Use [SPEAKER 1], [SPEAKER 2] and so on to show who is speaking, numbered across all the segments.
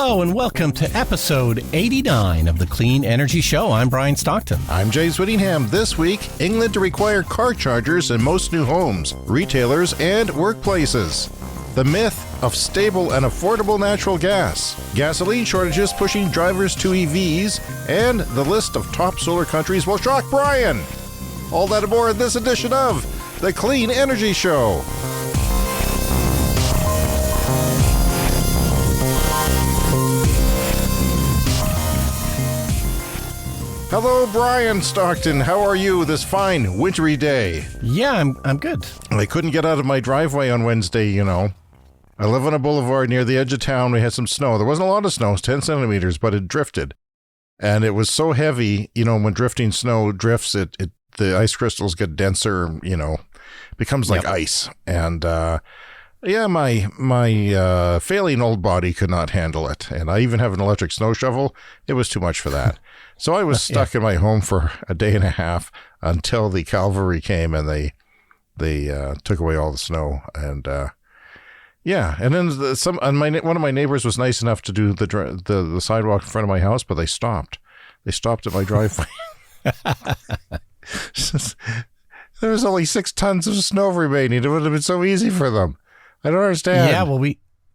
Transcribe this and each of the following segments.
[SPEAKER 1] Hello and welcome to episode 89 of the Clean Energy Show. I'm Brian Stockton.
[SPEAKER 2] I'm James Whittingham. This week, England to require car chargers in most new homes, retailers, and workplaces. The myth of stable and affordable natural gas. Gasoline shortages pushing drivers to EVs. And the list of top solar countries will shock Brian. All that and more in this edition of the Clean Energy Show. Hello, Brian Stockton. How are you this fine, wintry day?
[SPEAKER 1] Yeah, I'm good.
[SPEAKER 2] I couldn't get out of my driveway on Wednesday, you know. I live on a boulevard near the edge of town. We had some snow. There wasn't a lot of snow, 10 centimeters, but it drifted. And it was so heavy, you know, when drifting snow drifts, the ice crystals get denser, you know, becomes like ice. And, my failing old body could not handle it. And I even have an electric snow shovel. It was too much for that. So I was stuck in my home for a day and a half until the cavalry came and they took away all the snow. And, and then one of my neighbors was nice enough to do the sidewalk in front of my house, but they stopped. They stopped at my driveway. There was only 6 tons of snow remaining. It would have been so easy for them. I don't understand.
[SPEAKER 1] Yeah, well,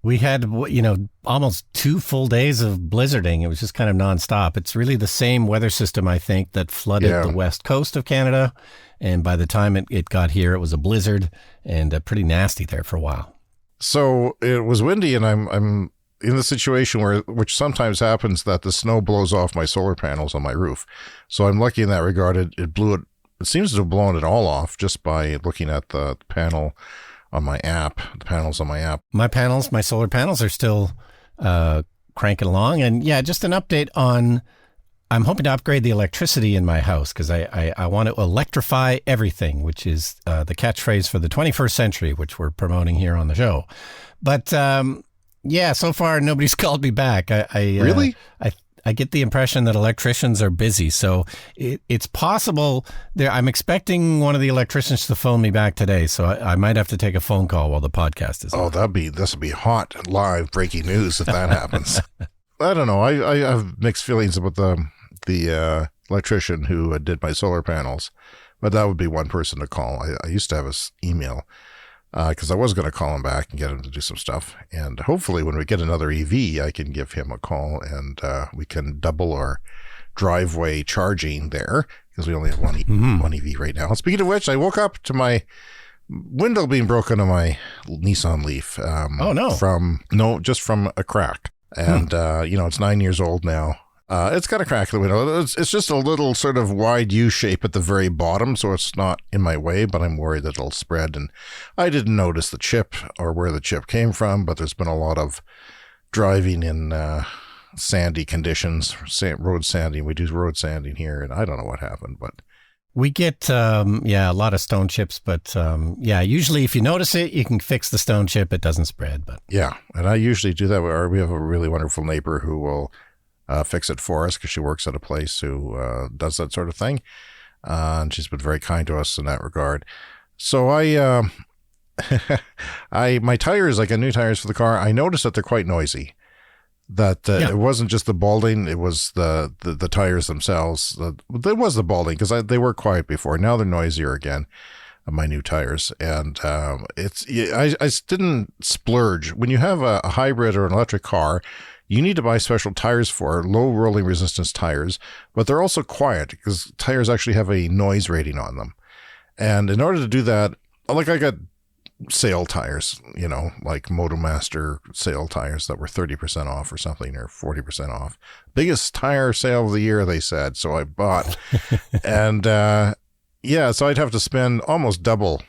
[SPEAKER 1] we had, you know, almost 2 full days of blizzarding. It was just kind of nonstop. It's really the same weather system, I think, that flooded the west coast of Canada. And by the time it got here, it was a blizzard and pretty nasty there for a while. So
[SPEAKER 2] it was windy, and I'm in the situation which sometimes happens, that the snow blows off my solar panels on my roof. So I'm lucky in that regard. It blew it. It seems to have blown it all off just by looking at the panel on my app, the panels on my app.
[SPEAKER 1] My solar panels are still cranking along. And yeah, just an update on, I'm hoping to upgrade the electricity in my house because I want to electrify everything, which is the catchphrase for the 21st century, which we're promoting here on the show. But so far nobody's called me back.
[SPEAKER 2] Really?
[SPEAKER 1] I get the impression that electricians are busy, so it's possible. I'm expecting one of the electricians to phone me back today, so I might have to take a phone call while the podcast is on.
[SPEAKER 2] Oh, this would be hot live breaking news if that happens. I don't know. I have mixed feelings about the electrician who did my solar panels, but that would be one person to call. I used to have his email because I was going to call him back and get him to do some stuff. And hopefully when we get another EV, I can give him a call and we can double our driveway charging there because we only have one EV right now. Speaking of which, I woke up to my window being broken on my Nissan Leaf.
[SPEAKER 1] Oh, no.
[SPEAKER 2] Just from a crack. And, it's 9 years old now. It's got a crack in the window. It's just a little sort of wide U shape at the very bottom, so it's not in my way, but I'm worried that it'll spread. And I didn't notice the chip or where the chip came from, but there's been a lot of driving in sandy conditions, road sanding. We do road sanding here, and I don't know what happened, but
[SPEAKER 1] we get, a lot of stone chips, but usually if you notice it, you can fix the stone chip. It doesn't spread, but
[SPEAKER 2] yeah. And I usually do that. We have a really wonderful neighbor who will fix it for us because she works at a place who does that sort of thing. And she's been very kind to us in that regard. So my tires, I got new tires for the car. I noticed that they're quite noisy. That it wasn't just the balding, it was the tires themselves. There was the balding because they were quiet before. Now they're noisier again, my new tires. And I didn't splurge. When you have a hybrid or an electric car, you need to buy special tires for low rolling resistance tires, but they're also quiet because tires actually have a noise rating on them. And in order to do that, like I got sale tires, like MotoMaster sale tires that were 30% off or something, or 40% off. Biggest tire sale of the year, they said. So I bought. And so I'd have to spend almost double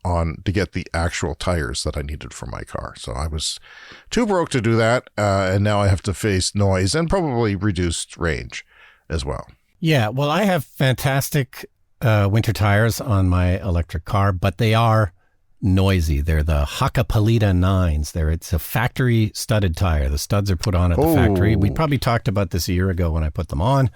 [SPEAKER 2] to get the actual tires that I needed for my car. So I was too broke to do that. And now I have to face noise and probably reduced range as well.
[SPEAKER 1] Yeah. Well, I have fantastic winter tires on my electric car, but they are noisy. They're the Capita 9s. It's a factory studded tire. The studs are put on at the factory. We probably talked about this a year ago when I put them on.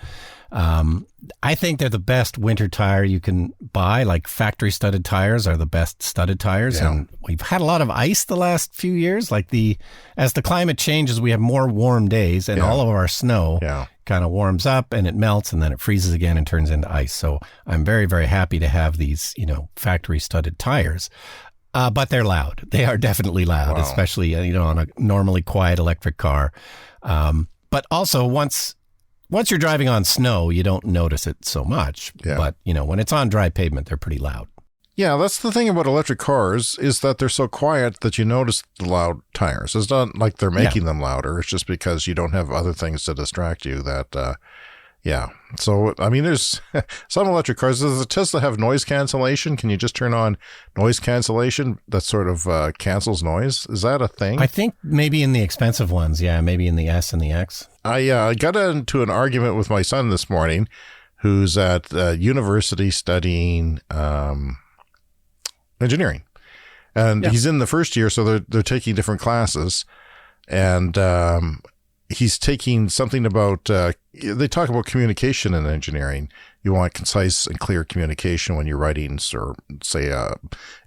[SPEAKER 1] I think they're the best winter tire you can buy. Like factory studded tires are the best studded tires. Yeah. And we've had a lot of ice the last few years. Like as the climate changes, we have more warm days, and all of our snow kind of warms up and it melts and then it freezes again and turns into ice. So I'm very, very happy to have these, factory studded tires. But they're loud. They are definitely loud, especially, on a normally quiet electric car. But also once you're driving on snow, you don't notice it so much. Yeah. But, when it's on dry pavement, they're pretty loud.
[SPEAKER 2] Yeah, that's the thing about electric cars is that they're so quiet that you notice the loud tires. It's not like they're making them louder. It's just because you don't have other things to distract you that, So, I mean, there's some electric cars. Does the Tesla have noise cancellation? Can you just turn on noise cancellation that sort of cancels noise? Is that a thing?
[SPEAKER 1] I think maybe in the expensive ones. Yeah, maybe in the S and the X.
[SPEAKER 2] I got into an argument with my son this morning, who's at university studying engineering. And he's in the first year, so they're taking different classes. And he's taking something about, they talk about communication in engineering. You want concise and clear communication when you're writing, or say,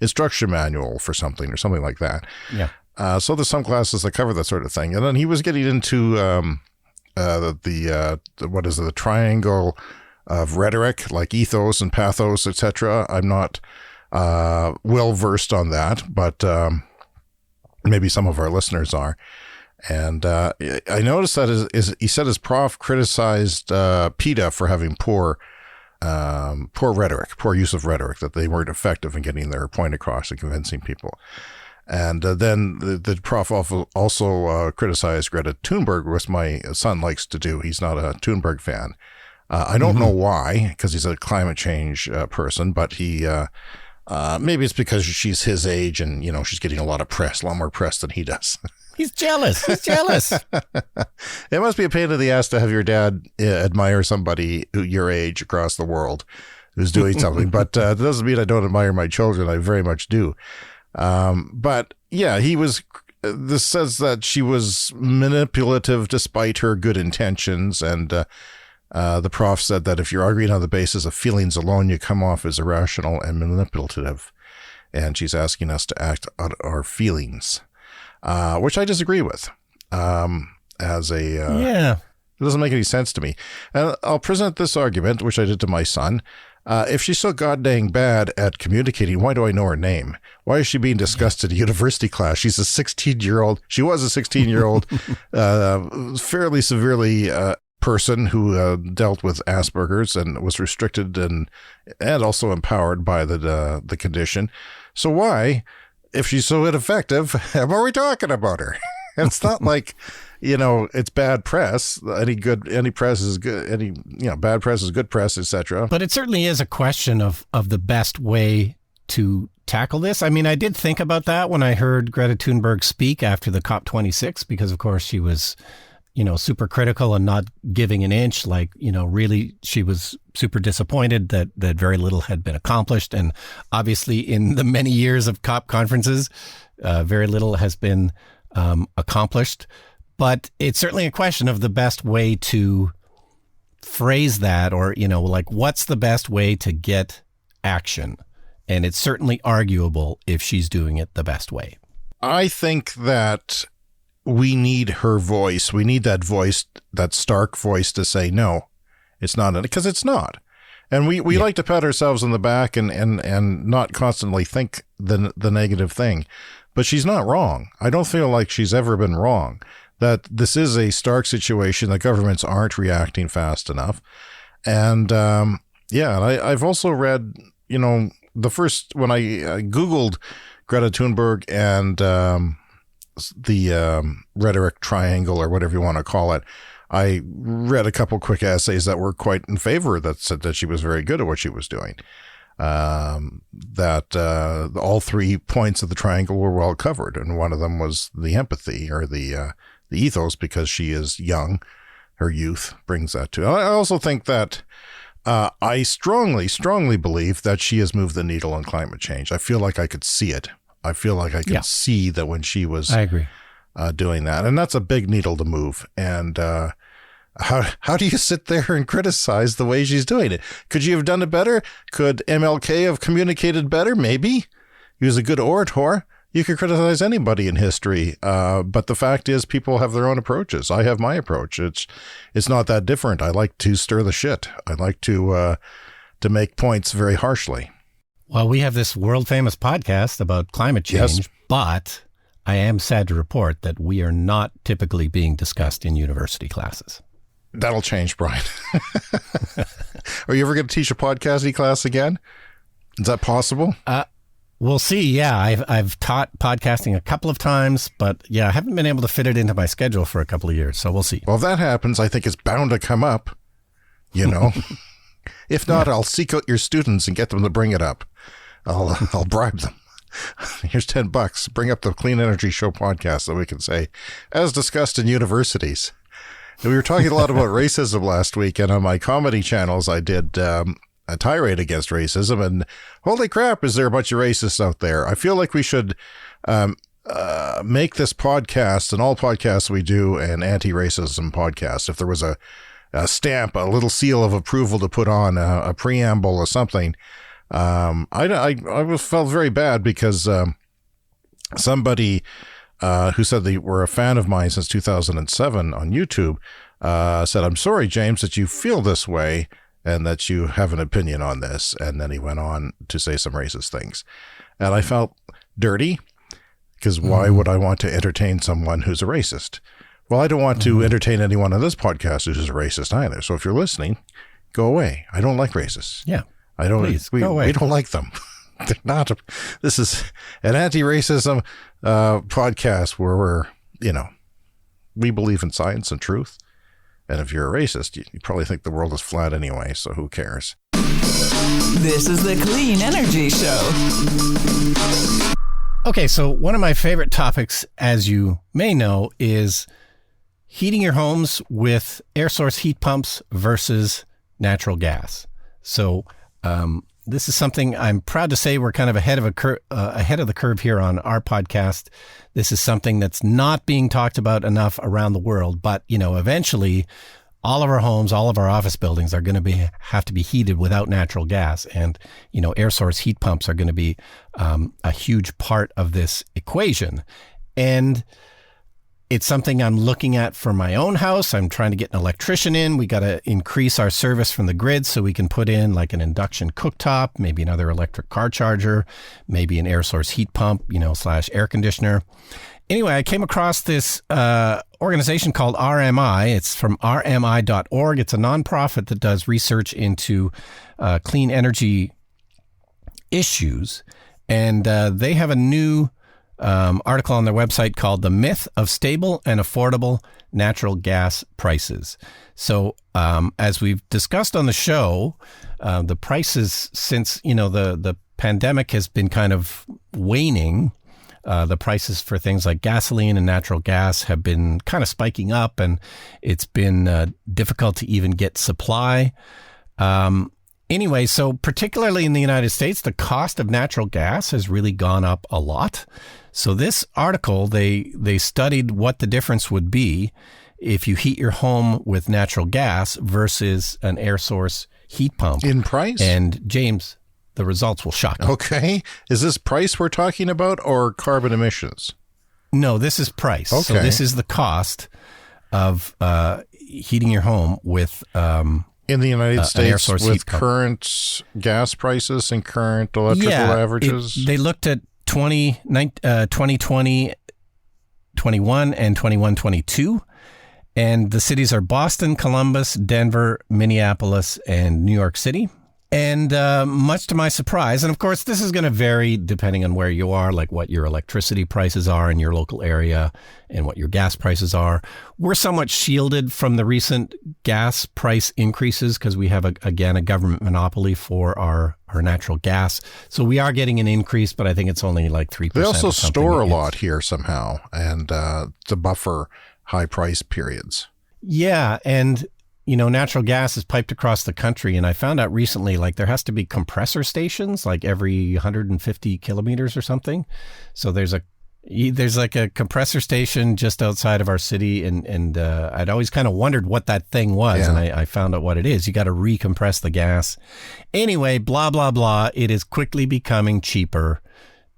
[SPEAKER 2] instruction manual for something or something like that. Yeah. So there's some classes that cover that sort of thing. And then he was getting into the triangle of rhetoric, like ethos and pathos, etc. I'm not well versed on that, but maybe some of our listeners are. And I noticed that he said his prof criticized PETA for having poor rhetoric, poor use of rhetoric, that they weren't effective in getting their point across and convincing people. And then the prof also criticized Greta Thunberg, which my son likes to do. He's not a Thunberg fan. I don't know why, because he's a climate change person, but he maybe it's because she's his age and, she's getting a lot more press than he does.
[SPEAKER 1] He's jealous.
[SPEAKER 2] It must be a pain in the ass to have your dad admire somebody your age across the world who's doing something. But that doesn't mean I don't admire my children. I very much do. But yeah, this says that she was manipulative despite her good intentions. And the prof said that if you're arguing on the basis of feelings alone, you come off as irrational and manipulative. And she's asking us to act on our feelings. Which I disagree with, it doesn't make any sense to me. And I'll present this argument, which I did to my son. If she's so goddamn bad at communicating, why do I know her name? Why is she being discussed at a university class? She was a 16-year-old, fairly severely, person who dealt with Asperger's and was restricted and also empowered by the condition. So why, if she's so ineffective, are we talking about her? It's not like, it's bad press. Any press is good. Bad press is good press, etc.
[SPEAKER 1] But it certainly is a question of the best way to tackle this. I mean, I did think about that when I heard Greta Thunberg speak after the COP26, because of course she was, super critical and not giving an inch. Like, really, she was super disappointed that very little had been accomplished. And obviously in the many years of COP conferences, very little has been accomplished. But it's certainly a question of the best way to phrase that, or, what's the best way to get action? And it's certainly arguable if she's doing it the best way.
[SPEAKER 2] I think that we need her voice. We need that voice, that stark voice to say, no, it's not, because it's not. And we like to pat ourselves on the back and not constantly think the negative thing. But she's not wrong. I don't feel like she's ever been wrong. That this is a stark situation. The governments aren't reacting fast enough. And I've also read, when I Googled Greta Thunberg and the rhetoric triangle, or whatever you want to call it, I read a couple quick essays that were quite in favor, that said that she was very good at what she was doing. That all 3 points of the triangle were well covered, and one of them was the empathy, or the ethos, because she is young. Her youth brings that to. I also think that I strongly believe that she has moved the needle on climate change. I feel like I could see it I feel like I could see that when she was
[SPEAKER 1] I agree.
[SPEAKER 2] Doing that. And that's a big needle to move. And how do you sit there and criticize the way she's doing it? Could you have done it better? Could MLK have communicated better? Maybe. He was a good orator. You could criticize anybody in history. But the fact is, people have their own approaches. I have my approach. It's not that different. I like to stir the shit. I like to make points very harshly.
[SPEAKER 1] Well, we have this world famous podcast about climate change, but I am sad to report that we are not typically being discussed in university classes.
[SPEAKER 2] That'll change, Brian. Are you ever going to teach a podcasting class again? Is that possible?
[SPEAKER 1] We'll see. Yeah, I've taught podcasting a couple of times, but I haven't been able to fit it into my schedule for a couple of years. So we'll see.
[SPEAKER 2] Well, if that happens, I think it's bound to come up, If not, I'll seek out your students and get them to bring it up. I'll bribe them. Here's $10. Bring up the Clean Energy Show podcast so we can say, as discussed in universities. We were talking a lot about racism last week, and on my comedy channels, I did a tirade against racism, and holy crap, is there a bunch of racists out there? I feel like we should make this podcast and all podcasts we do an anti-racism podcast. If there was a stamp, a little seal of approval to put on, a preamble or something. I felt very bad because somebody who said they were a fan of mine since 2007 on YouTube said, "I'm sorry, James, that you feel this way and that you have an opinion on this." And then he went on to say some racist things. And I felt dirty because why would I want to entertain someone who's a racist? Well, I don't want to entertain anyone on this podcast who's a racist either. So if you're listening, go away. I don't like racists.
[SPEAKER 1] Yeah.
[SPEAKER 2] Please, go away. We don't like them. They're not. This is an anti-racism podcast where we believe in science and truth. And if you're a racist, you probably think the world is flat anyway, so who cares?
[SPEAKER 3] This is the Clean Energy Show.
[SPEAKER 1] Okay, so one of my favorite topics, as you may know, is heating your homes with air source heat pumps versus natural gas. So this is something I'm proud to say we're kind of ahead of the curve here on our podcast. This is something that's not being talked about enough around the world, but eventually all of our homes, all of our office buildings are going to have to be heated without natural gas, and air source heat pumps are going to be a huge part of this equation. And it's something I'm looking at for my own house. I'm trying to get an electrician in. We got to increase our service from the grid so we can put in like an induction cooktop, maybe another electric car charger, maybe an air source heat pump, / air conditioner. Anyway, I came across this organization called RMI. It's from rmi.org. It's a nonprofit that does research into clean energy issues. And they have a new article on their website called "The Myth of Stable and Affordable Natural Gas Prices." So as we've discussed on the show, the prices since, the pandemic has been kind of waning. The prices for things like gasoline and natural gas have been kind of spiking up, and it's been difficult to even get supply. Anyway, so particularly in the United States, the cost of natural gas has really gone up a lot. So this article, they studied what the difference would be if you heat your home with natural gas versus an air source heat pump.
[SPEAKER 2] In price?
[SPEAKER 1] And James, the results will shock you.
[SPEAKER 2] Okay. Is this price we're talking about or carbon emissions?
[SPEAKER 1] No, this is price. Okay. So this is the cost of heating your home with
[SPEAKER 2] in the United States with current gas prices and current electrical averages?
[SPEAKER 1] They looked at 2020, 21, and 21-22. And the cities are Boston, Columbus, Denver, Minneapolis, and New York City. And much to my surprise, and of course, this is going to vary depending on where you are, like what your electricity prices are in your local area and what your gas prices are. We're somewhat shielded from the recent gas price increases because we have, a government monopoly for our natural gas. So we are getting an increase, but I think it's only like 3%.
[SPEAKER 2] They also store a lot here somehow and to buffer high price periods.
[SPEAKER 1] Yeah. And natural gas is piped across the country. And I found out recently, like there has to be compressor stations like every 150 kilometers or something. So there's like a compressor station just outside of our city. And I'd always kind of wondered what that thing was.
[SPEAKER 2] Yeah.
[SPEAKER 1] And I found out what it is. You got to recompress the gas. Anyway, blah, blah, blah. It is quickly becoming cheaper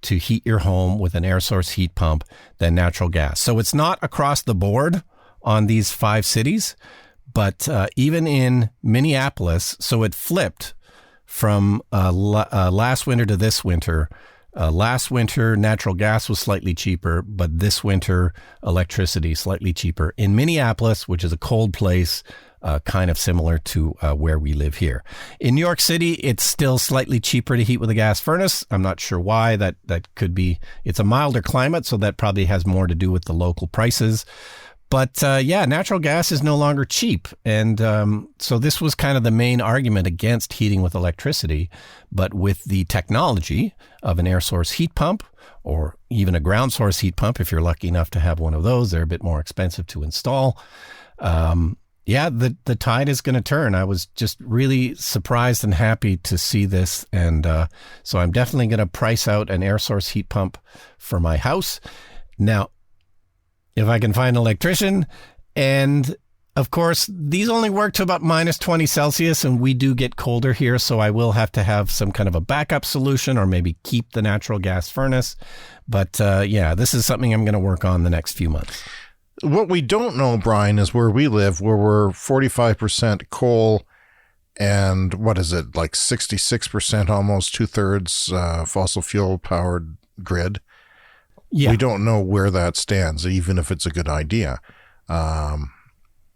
[SPEAKER 1] to heat your home with an air source heat pump than natural gas. So it's not across the board on these 5 cities, but even in Minneapolis, so it flipped from last winter to this winter. Last winter, natural gas was slightly cheaper, but this winter, electricity slightly cheaper. In Minneapolis, which is a cold place, kind of similar to where we live here. In New York City, it's still slightly cheaper to heat with a gas furnace. I'm not sure why. That could be, it's a milder climate, so that probably has more to do with the local prices. But natural gas is no longer cheap. And so this was kind of the main argument against heating with electricity. But with the technology of an air source heat pump, or even a ground source heat pump, if you're lucky enough to have one of those, they're a bit more expensive to install. The tide is going to turn. I was just really surprised and happy to see this. And so I'm definitely going to price out an air source heat pump for my house. Now, if I can find an electrician, and of course, these only work to about minus 20 Celsius, and we do get colder here, so I will have to have some kind of a backup solution or maybe keep the natural gas furnace. But this is something I'm going to work on the next few months.
[SPEAKER 2] What we don't know, Brian, is where we live, where we're 45% coal and what is it, like 66%, almost 2/3 fossil fuel powered grid.
[SPEAKER 1] Yeah.
[SPEAKER 2] We don't know where that stands, even if it's a good idea.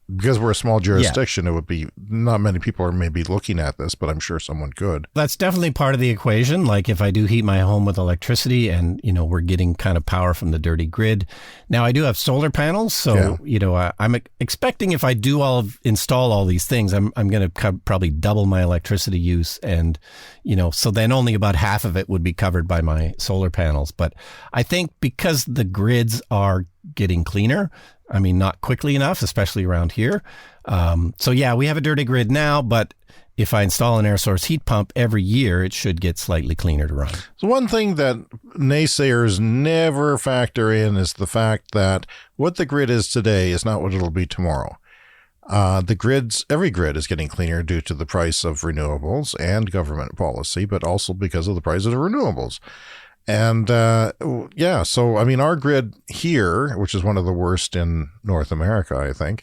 [SPEAKER 2] Because we're a small jurisdiction, It would be, not many people are maybe looking at this, but I'm sure someone could.
[SPEAKER 1] That's definitely part of the equation. Like if I do heat my home with electricity and, we're getting kind of power from the dirty grid. Now I do have solar panels. So, I'm expecting if I do install all these things, I'm going to probably double my electricity use. And, so then only about half of it would be covered by my solar panels. But I think because the grids are getting cleaner, not quickly enough, especially around here. We have a dirty grid now, but if I install an air source heat pump every year, it should get slightly cleaner to run.
[SPEAKER 2] So one thing that naysayers never factor in is the fact that what the grid is today is not what it'll be tomorrow. Every grid is getting cleaner due to the price of renewables and government policy, but also because of the price of the renewables. And our grid here, which is one of the worst in North America, I think,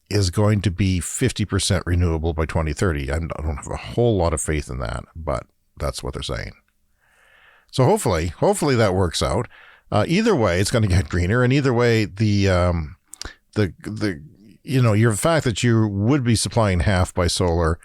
[SPEAKER 2] is going to be 50% renewable by 2030. I don't have a whole lot of faith in that, but that's what they're saying. So hopefully that works out. Either way, it's going to get greener, and either way, the fact that you would be supplying half by solar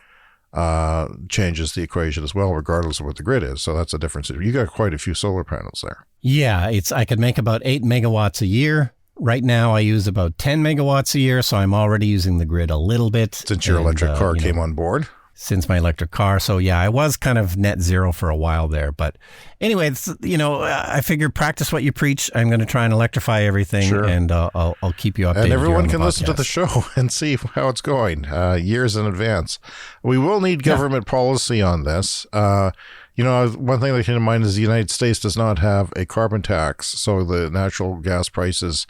[SPEAKER 2] changes the equation as well, regardless of what the grid is. So that's a difference. You got quite a few solar panels there.
[SPEAKER 1] Yeah, I could make about 8 megawatts a year. Right now, I use about 10 megawatts a year, so I'm already using the grid a little bit.
[SPEAKER 2] Since your electric car came on board?
[SPEAKER 1] Since my electric car. So yeah, I was kind of net zero for a while there. But anyway, I figure practice what you preach. I'm going to try and electrify everything, sure. And I'll keep you updated.
[SPEAKER 2] And everyone can listen to the show and see how it's going years in advance. We will need government policy on this. One thing that came to mind is the United States does not have a carbon tax. So the natural gas prices,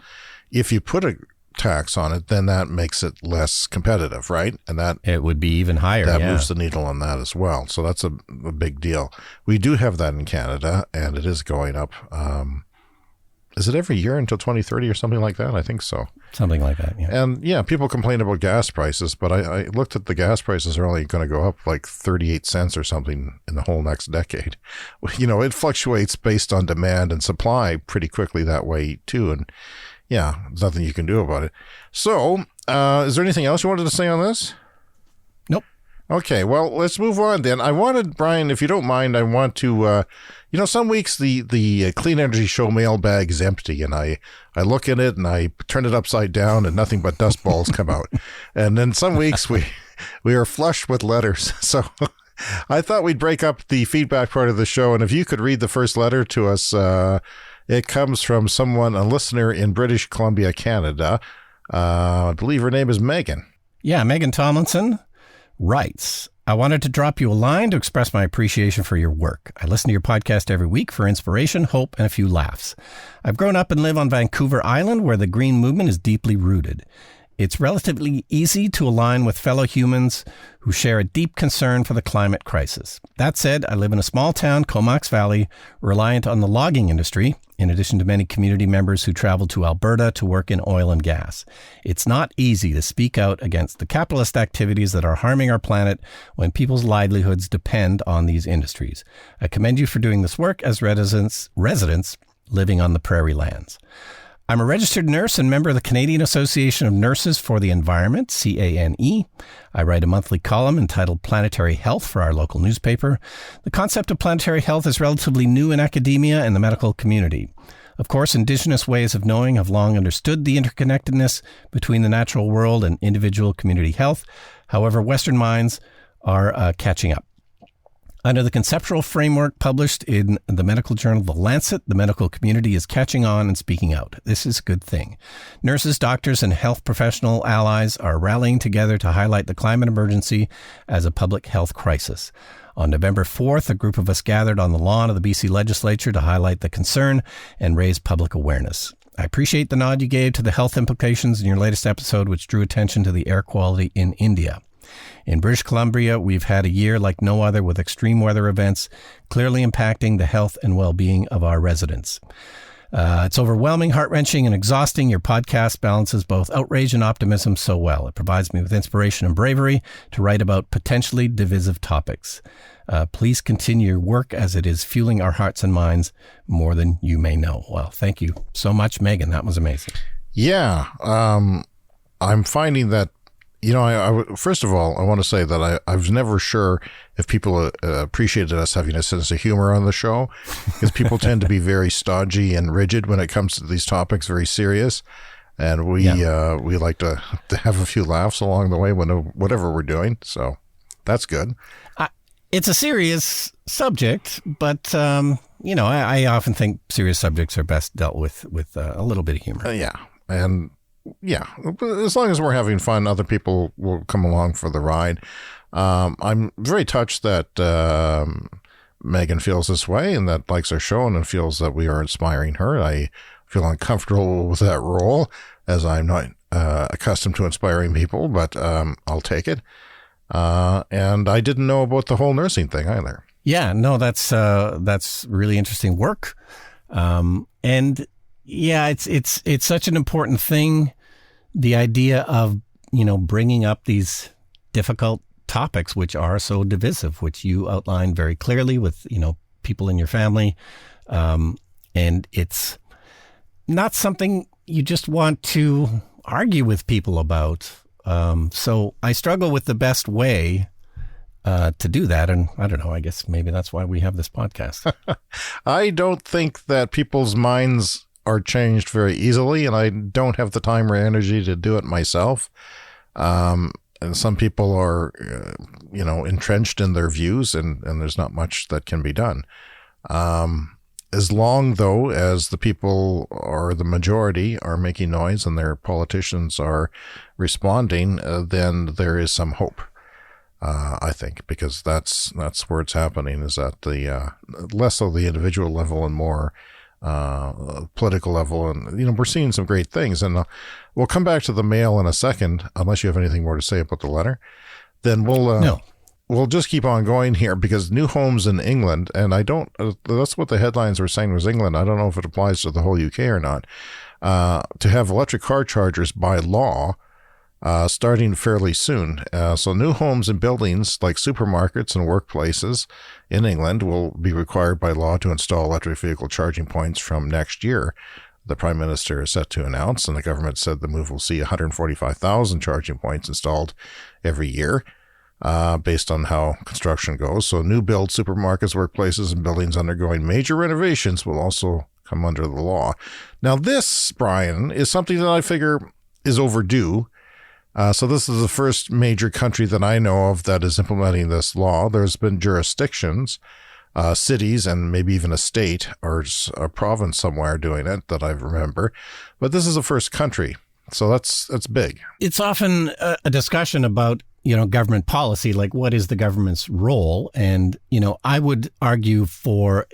[SPEAKER 2] if you put a tax on it, then that makes it less competitive, right? And that
[SPEAKER 1] it would be even higher.
[SPEAKER 2] That moves the needle on that as well. So that's a big deal. We do have that in Canada, and it is going up. Is it every year until 2030 or something like that? I think so.
[SPEAKER 1] Something like that, yeah.
[SPEAKER 2] And people complain about gas prices, but I looked at the gas prices are only going to go up like 38 cents or something in the whole next decade. It fluctuates based on demand and supply pretty quickly that way too. And yeah, there's nothing you can do about it. So, is there anything else you wanted to say on this?
[SPEAKER 1] Nope.
[SPEAKER 2] Okay, well, let's move on then. I wanted, Brian, if you don't mind, I want to, some weeks the Clean Energy Show mailbag is empty, and I look at it and I turn it upside down and nothing but dust balls come out. And then some weeks we are flush with letters. So I thought we'd break up the feedback part of the show, and if you could read the first letter to us, it comes from a listener in British Columbia, Canada. I believe her name is Megan.
[SPEAKER 1] Yeah, Megan Tomlinson writes, I wanted to drop you a line to express my appreciation for your work. I listen to your podcast every week for inspiration, hope, and a few laughs. I've grown up and live on Vancouver Island, where the green movement is deeply rooted. It's relatively easy to align with fellow humans who share a deep concern for the climate crisis. That said, I live in a small town, Comox Valley, reliant on the logging industry, in addition to many community members who travel to Alberta to work in oil and gas. It's not easy to speak out against the capitalist activities that are harming our planet when people's livelihoods depend on these industries. I commend you for doing this work as residents living on the prairie lands. I'm a registered nurse and member of the Canadian Association of Nurses for the Environment, CANE. I write a monthly column entitled Planetary Health for our local newspaper. The concept of planetary health is relatively new in academia and the medical community. Of course, Indigenous ways of knowing have long understood the interconnectedness between the natural world and individual community health. However, Western minds are catching up. Under the conceptual framework published in the medical journal The Lancet, the medical community is catching on and speaking out. This is a good thing. Nurses, doctors, and health professional allies are rallying together to highlight the climate emergency as a public health crisis. On November 4th, a group of us gathered on the lawn of the BC legislature to highlight the concern and raise public awareness. I appreciate the nod you gave to the health implications in your latest episode, which drew attention to the air quality in India. In British Columbia, we've had a year like no other with extreme weather events clearly impacting the health and well-being of our residents. It's overwhelming, heart-wrenching, and exhausting. Your podcast balances both outrage and optimism so well. It provides me with inspiration and bravery to write about potentially divisive topics. Please continue your work as it is fueling our hearts and minds more than you may know. Well, thank you so much, Megan. That was amazing.
[SPEAKER 2] Yeah. I'm finding that, first of all, I want to say that I was never sure if people appreciated us having a sense of humor on the show, because people tend to be very stodgy and rigid when it comes to these topics, very serious. And we like to have a few laughs along the way whatever we're doing. So that's good.
[SPEAKER 1] It's a serious subject, but, I often think serious subjects are best dealt with a little bit of humor.
[SPEAKER 2] Yeah. And yeah, as long as we're having fun, other people will come along for the ride. I'm very touched that Megan feels this way and that likes our show and feels that we are inspiring her. I feel uncomfortable with that role, as I'm not accustomed to inspiring people, but I'll take it. And I didn't know about the whole nursing thing either.
[SPEAKER 1] Yeah, no, that's really interesting work. And yeah, it's such an important thing. The idea of, bringing up these difficult topics, which are so divisive, which you outlined very clearly with, people in your family. And it's not something you just want to argue with people about. So I struggle with the best way to do that. And I don't know, I guess maybe that's why we have this podcast.
[SPEAKER 2] I don't think that people's minds are changed very easily, and I don't have the time or energy to do it myself. And some people are, entrenched in their views, and there's not much that can be done. As long, though, as the people or the majority are making noise and their politicians are responding, then there is some hope. I think, because that's where it's happening, is at the less of the individual level and more political level. And we're seeing some great things, and we'll come back to the mail in a second, unless you have anything more to say about the letter. Then we'll just keep on going here, because new homes in England, and that's what the headlines were saying was England. I don't know if it applies to the whole UK or not, to have electric car chargers by law starting fairly soon. So new homes and buildings like supermarkets and workplaces in England will be required by law to install electric vehicle charging points from next year. The Prime Minister is set to announce, and the government said the move will see 145,000 charging points installed every year, based on how construction goes. So new build supermarkets, workplaces, and buildings undergoing major renovations will also come under the law. Now this, Brian, is something that I figure is overdue. So this is the first major country that I know of that is implementing this law. There's been jurisdictions, cities, and maybe even a state or a province somewhere doing it that I remember. But this is the first country. So that's big.
[SPEAKER 1] It's often a discussion about, government policy, like what is the government's role? And, I would argue for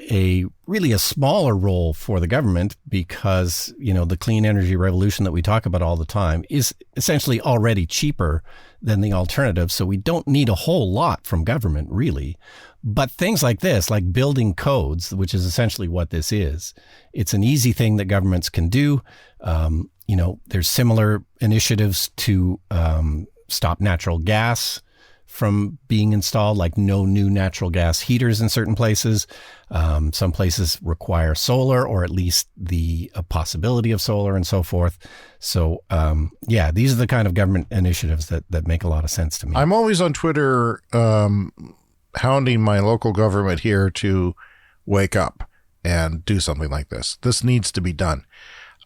[SPEAKER 1] really a smaller role for the government because, the clean energy revolution that we talk about all the time is essentially already cheaper than the alternative. So we don't need a whole lot from government, really. But things like this, like building codes, which is essentially what this is, it's an easy thing that governments can do. There's similar initiatives to stop natural gas from being installed, like no new natural gas heaters in certain places. Some places require solar, or at least the possibility of solar and so forth. So, these are the kind of government initiatives that make a lot of sense to me.
[SPEAKER 2] I'm always on Twitter hounding my local government here to wake up and do something like this. This needs to be done.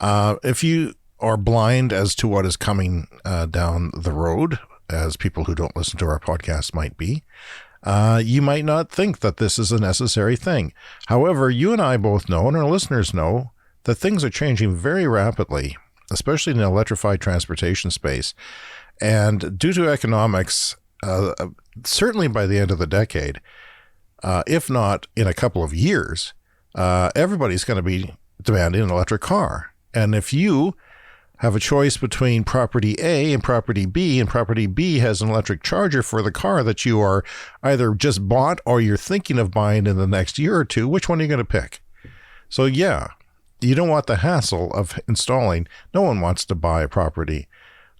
[SPEAKER 2] If you are blind as to what is coming down the road, as people who don't listen to our podcast might be, you might not think that this is a necessary thing. However, you and I both know, and our listeners know, that things are changing very rapidly, especially in the electrified transportation space. And due to economics, certainly by the end of the decade, if not in a couple of years, everybody's going to be demanding an electric car. And if you have a choice between property A and property B, and property B has an electric charger for the car that you are either just bought or you're thinking of buying in the next year or two, which one are you going to pick? So yeah, you don't want the hassle of installing. No one wants to buy a property,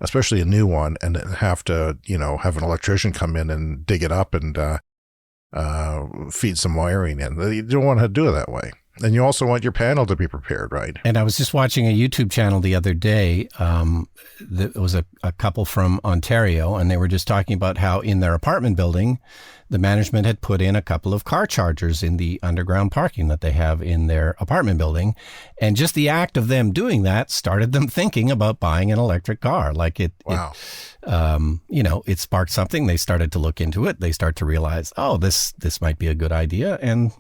[SPEAKER 2] especially a new one, and have to, have an electrician come in and dig it up and feed some wiring in. You don't want to do it that way. And you also want your panel to be prepared, right?
[SPEAKER 1] And I was just watching a YouTube channel the other day. It was a couple from Ontario, and they were just talking about how in their apartment building, the management had put in a couple of car chargers in the underground parking that they have in their apartment building. And just the act of them doing that started them thinking about buying an electric car. Like
[SPEAKER 2] wow.
[SPEAKER 1] It sparked something. They started to look into it. They start to realize, oh, this might be a good idea. And,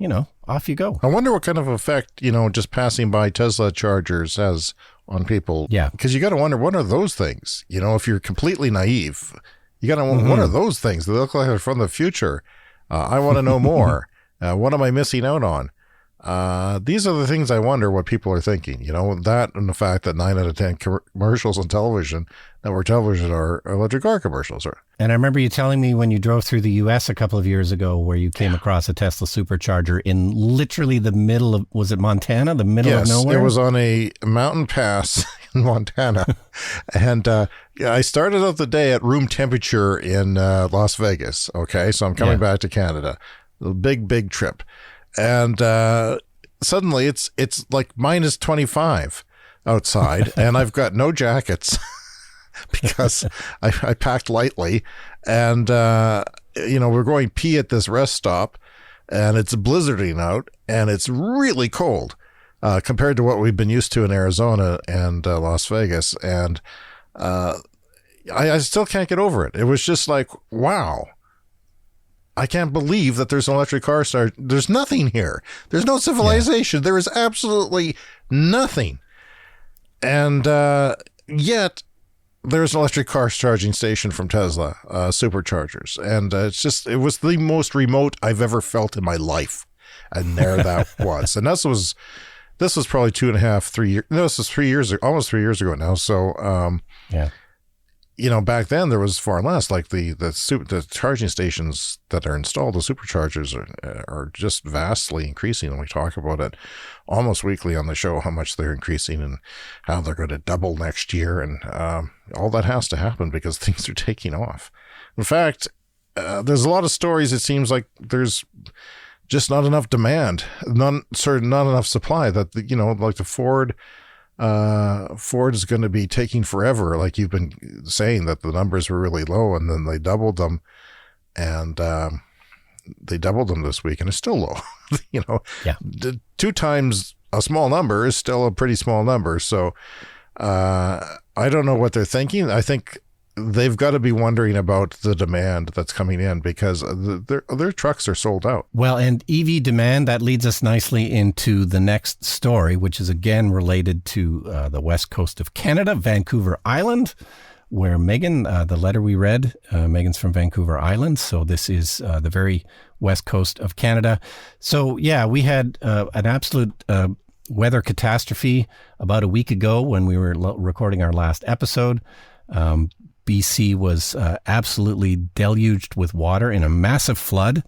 [SPEAKER 1] off you go.
[SPEAKER 2] I wonder what kind of effect, just passing by Tesla chargers has on people.
[SPEAKER 1] Yeah.
[SPEAKER 2] Because you got to wonder, what are those things? If you're completely naive, you got to wonder, what are those things? They look like they're from the future. I want to know more. What am I missing out on? These are the things I wonder what people are thinking, that and the fact that 9 out of 10 commercials on television, network television, are electric car commercials.
[SPEAKER 1] And I remember you telling me when you drove through the U.S. a couple of years ago where you came across a Tesla supercharger in literally the middle of, was it Montana? The middle of nowhere?
[SPEAKER 2] Yes, it was on a mountain pass in Montana. And I started out the day at room temperature in Las Vegas. Okay, so I'm coming back to Canada. A big trip. And suddenly it's like minus 25 outside, and I've got no jackets because I packed lightly. And, we're going pee at this rest stop, and it's blizzarding out, and it's really cold compared to what we've been used to in Arizona and Las Vegas. And I still can't get over it. It was just like, wow. I can't believe that there's an electric car start. There's nothing here. There's no civilization. There is absolutely nothing. And yet there's an electric car charging station from Tesla, superchargers. And it was the most remote I've ever felt in my life. And there that was. And this was probably 2.5, 3 years. No, this was 3 years, almost 3 years ago now. So, back then there was far less. Like the charging stations that are installed, the superchargers are just vastly increasing. And we talk about it almost weekly on the show, how much they're increasing and how they're going to double next year. And all that has to happen because things are taking off. In fact, there's a lot of stories. It seems like there's just not enough demand, not enough supply. That like the Ford is going to be taking forever, like you've been saying, that the numbers were really low, and then they doubled them, and they doubled them this week, and it's still low. 2 times a small number is still a pretty small number. So I don't know what they're thinking. I think they've got to be wondering about the demand that's coming in because their trucks are sold out.
[SPEAKER 1] Well, and EV demand, that leads us nicely into the next story, which is again related to the west coast of Canada, Vancouver Island, where Megan, the letter we read, Megan's from Vancouver Island. So this is the very west coast of Canada. So yeah, we had an absolute weather catastrophe about a week ago when we were recording our last episode. BC was absolutely deluged with water in a massive flood.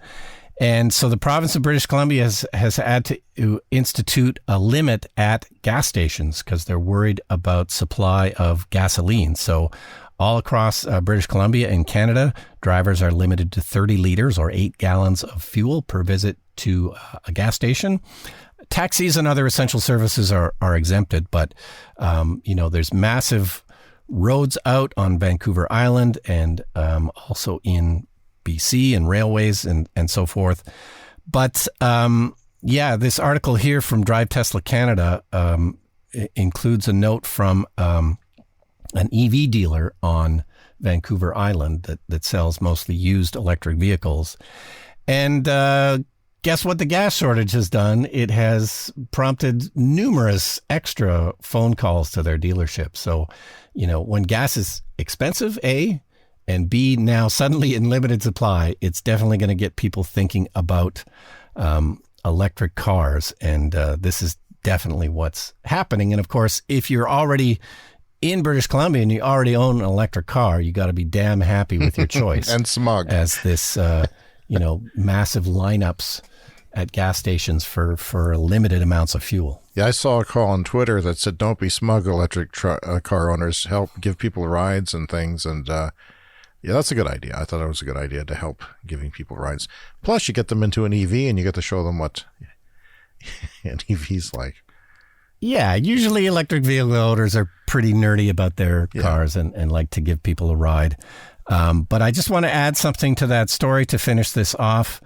[SPEAKER 1] And so the province of British Columbia has had to institute a limit at gas stations because they're worried about supply of gasoline. So all across British Columbia and Canada, drivers are limited to 30 liters or 8 gallons of fuel per visit to a gas station. Taxis and other essential services are exempted, but, there's massive roads out on Vancouver Island and also in BC and railways and so forth. But this article here from Drive Tesla Canada includes a note from an EV dealer on Vancouver Island that sells mostly used electric vehicles. And guess what the gas shortage has done? It has prompted numerous extra phone calls to their dealership. So, when gas is expensive, A, and B, now suddenly in limited supply, it's definitely going to get people thinking about electric cars. And this is definitely what's happening. And of course, if you're already in British Columbia and you already own an electric car, you got to be damn happy with your choice.
[SPEAKER 2] And smug.
[SPEAKER 1] As this, massive lineups at gas stations for limited amounts of fuel.
[SPEAKER 2] Yeah, I saw a call on Twitter that said, don't be smug, electric car owners. Help give people rides and things. And that's a good idea. I thought it was a good idea to help giving people rides. Plus, you get them into an EV and you get to show them what an EV's like.
[SPEAKER 1] Yeah, usually electric vehicle owners are pretty nerdy about their cars and like to give people a ride. But I just want to add something to that story to finish this off.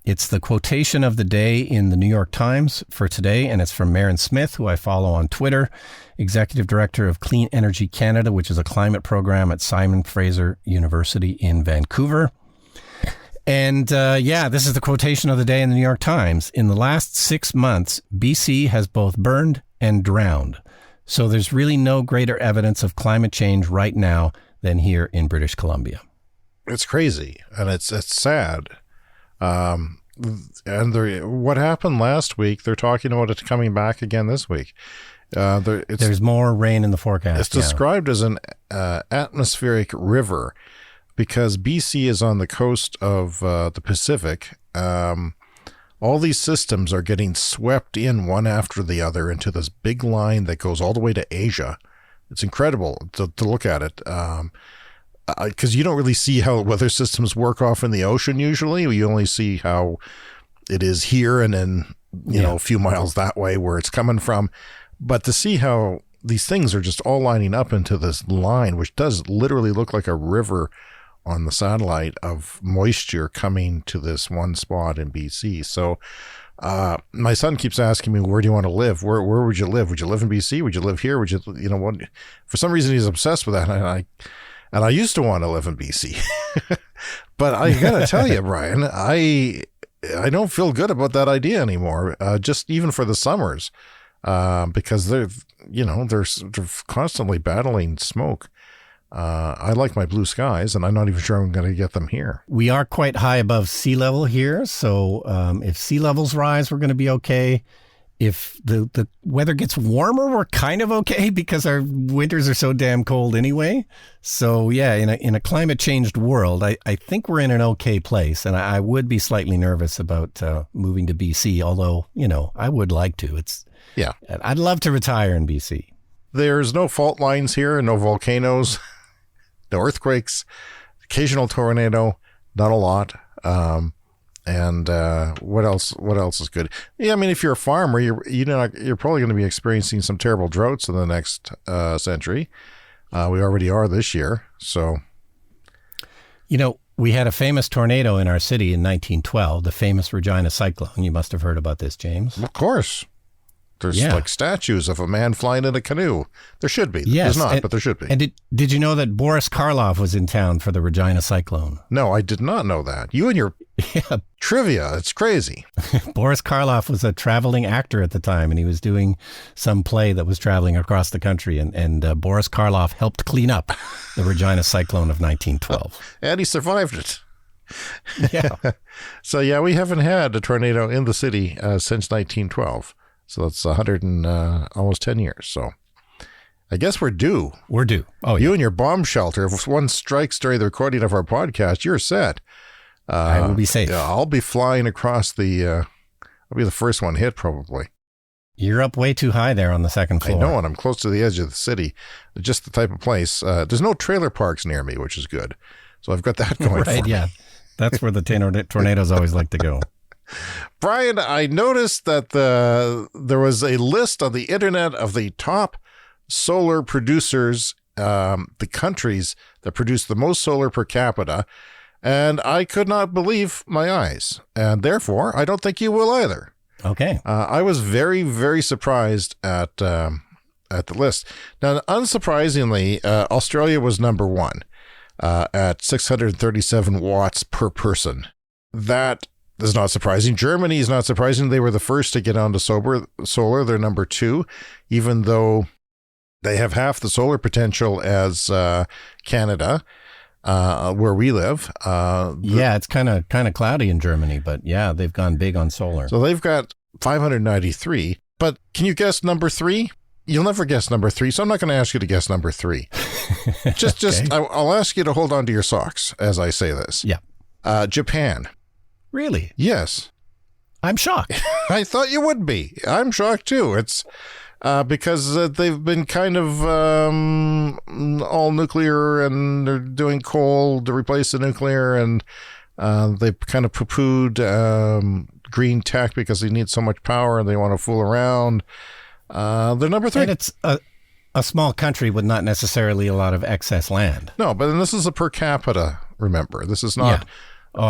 [SPEAKER 1] It's the quotation of the day in the New York Times for today, and it's from Maren Smith, who I follow on Twitter, Executive Director of Clean Energy Canada, which is a climate program at Simon Fraser University in Vancouver. And this is the quotation of the day in the New York Times. In the last 6 months, BC has both burned and drowned. So there's really no greater evidence of climate change right now than here in British Columbia.
[SPEAKER 2] It's crazy, and it's sad. What happened last week, they're talking about it coming back again this week.
[SPEAKER 1] There's more rain in the forecast.
[SPEAKER 2] It's described as an atmospheric river because BC is on the coast of the Pacific. All these systems are getting swept in one after the other into this big line that goes all the way to Asia. It's incredible to look at it. Because you don't really see how weather systems work off in the ocean usually. You only see how it is here and then, a few miles that way where it's coming from. But to see how these things are just all lining up into this line, which does literally look like a river on the satellite of moisture coming to this one spot in BC. So my son keeps asking me, where do you want to live? Where would you live? Would you live in BC? Would you live here? Would you, what? For some reason, he's obsessed with that. And I used to want to live in BC, but I gotta tell you, Brian, I don't feel good about that idea anymore. Just even for the summers, because they're constantly battling smoke. I like my blue skies, and I'm not even sure I'm going to get them here.
[SPEAKER 1] We are quite high above sea level here, so if sea levels rise, we're going to be okay. If the weather gets warmer, we're kind of okay because our winters are so damn cold anyway. So yeah, in a climate changed world, I think we're in an okay place. And I would be slightly nervous about moving to BC, although, I would like to. I'd love to retire in BC.
[SPEAKER 2] There's no fault lines here, no volcanoes, no earthquakes, occasional tornado, not a lot. And what else is good? Yeah, I mean, if you're a farmer, you're probably going to be experiencing some terrible droughts in the next century. We already are this year. So,
[SPEAKER 1] we had a famous tornado in our city in 1912, the famous Regina cyclone. You must have heard about this, James.
[SPEAKER 2] Of course. There's like statues of a man flying in a canoe. There should be.
[SPEAKER 1] Yes,
[SPEAKER 2] There's not, but there should be.
[SPEAKER 1] And did you know that Boris Karloff was in town for the Regina cyclone?
[SPEAKER 2] No, I did not know that. You and your trivia, it's crazy.
[SPEAKER 1] Boris Karloff was a traveling actor at the time, and he was doing some play that was traveling across the country, and Boris Karloff helped clean up the Regina cyclone of 1912.
[SPEAKER 2] And he survived it.
[SPEAKER 1] Yeah.
[SPEAKER 2] So, yeah, we haven't had a tornado in the city since 1912. So that's 100 and almost 10 years. So I guess we're due.
[SPEAKER 1] We're due. Oh,
[SPEAKER 2] you and your bomb shelter. If one strikes during the recording of our podcast, you're set.
[SPEAKER 1] I will be safe.
[SPEAKER 2] Yeah, I'll be flying across I'll be the first one hit probably.
[SPEAKER 1] You're up way too high there on the second floor.
[SPEAKER 2] I know, and I'm close to the edge of the city. Just the type of place. There's no trailer parks near me, which is good. So I've got that going for me.
[SPEAKER 1] Yeah. That's where the tornadoes always like to go.
[SPEAKER 2] Brian, I noticed that there was a list on the internet of the top solar producers, the countries that produce the most solar per capita, and I could not believe my eyes. And therefore, I don't think you will either.
[SPEAKER 1] Okay.
[SPEAKER 2] I was very, very surprised at the list. Now, unsurprisingly, Australia was number one at 637 watts per person. That is not surprising. Germany is not surprising. They were the first to get onto solar. They're number two, even though they have half the solar potential as Canada, where we live.
[SPEAKER 1] It's kind of cloudy in Germany, but yeah, they've gone big on solar.
[SPEAKER 2] So they've got 593. But can you guess number three? You'll never guess number three, so I'm not going to ask you to guess number three. Okay. I'll ask you to hold on to your socks as I say this.
[SPEAKER 1] Yeah.
[SPEAKER 2] Japan.
[SPEAKER 1] Really?
[SPEAKER 2] Yes.
[SPEAKER 1] I'm shocked.
[SPEAKER 2] I thought you would be. I'm shocked too. It's because they've been kind of all nuclear, and they're doing coal to replace the nuclear, and they've kind of poo-pooed green tech because they need so much power and they want to fool around. They're number three.
[SPEAKER 1] And it's a small country with not necessarily a lot of excess land.
[SPEAKER 2] No, but this is a per capita, remember. This is not... Yeah.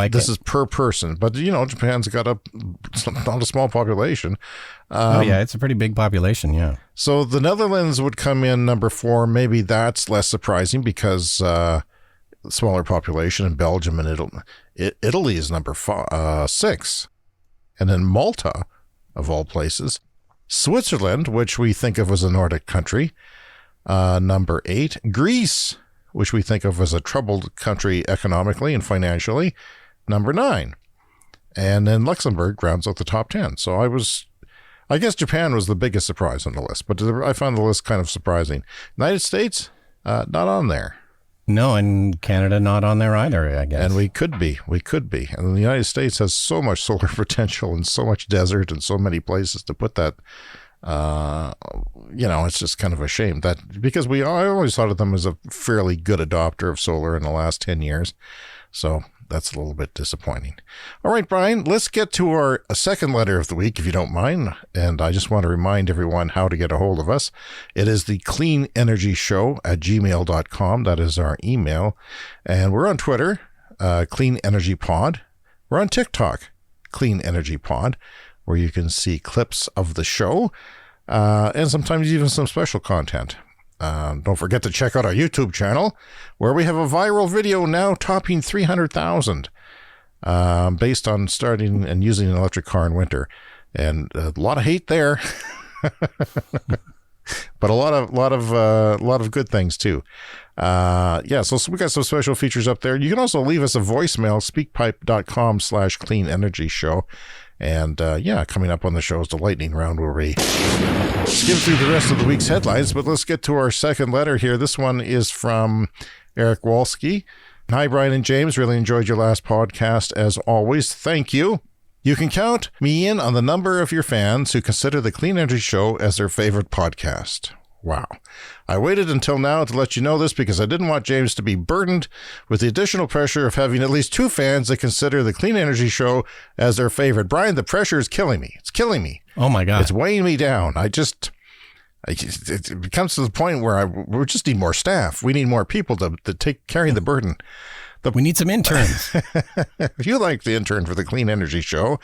[SPEAKER 2] This is per person. But, Japan's got not a small population.
[SPEAKER 1] It's a pretty big population, yeah.
[SPEAKER 2] So the Netherlands would come in number four. Maybe that's less surprising because smaller population, in Belgium and Italy is number 6. And then Malta, of all places. Switzerland, which we think of as a Nordic country, number 8. Greece, which we think of as a troubled country economically and financially, number 9. And then Luxembourg rounds out the top 10. So I guess Japan was the biggest surprise on the list, but I found the list kind of surprising. United States, not on there.
[SPEAKER 1] No, and Canada not on there either, I guess.
[SPEAKER 2] And we could be. And the United States has so much solar potential and so much desert and so many places to put that. It's just kind of a shame that because I always thought of them as a fairly good adopter of solar in the last 10 years. So that's a little bit disappointing. All right, Brian, let's get to our second letter of the week, if you don't mind. And I just want to remind everyone how to get a hold of us. It is the cleanenergyshow@gmail.com. That is our email. And we're on Twitter, Clean Energy Pod. We're on TikTok, Clean Energy Pod, where you can see clips of the show and sometimes even some special content. Don't forget to check out our YouTube channel, where we have a viral video now topping 300,000 based on starting and using an electric car in winter. And a lot of hate there, but a lot of good things too. So we got some special features up there. You can also leave us a voicemail, speakpipe.com/cleanenergyshow. And coming up on the show is the lightning round, where we skim through the rest of the week's headlines. But let's get to our second letter here. This one is from Eric Walski. Hi, Brian and James. Really enjoyed your last podcast, as always. Thank you. You can count me in on the number of your fans who consider the Clean Energy Show as their favorite podcast. Wow. I waited until now to let you know this because I didn't want James to be burdened with the additional pressure of having at least 2 fans that consider the Clean Energy Show as their favorite. Brian, the pressure is killing me. It's killing me.
[SPEAKER 1] Oh, my God.
[SPEAKER 2] It's weighing me down. It comes to the point where we just need more staff. We need more people to carry the burden.
[SPEAKER 1] We need some interns.
[SPEAKER 2] If you like the intern for the Clean Energy Show,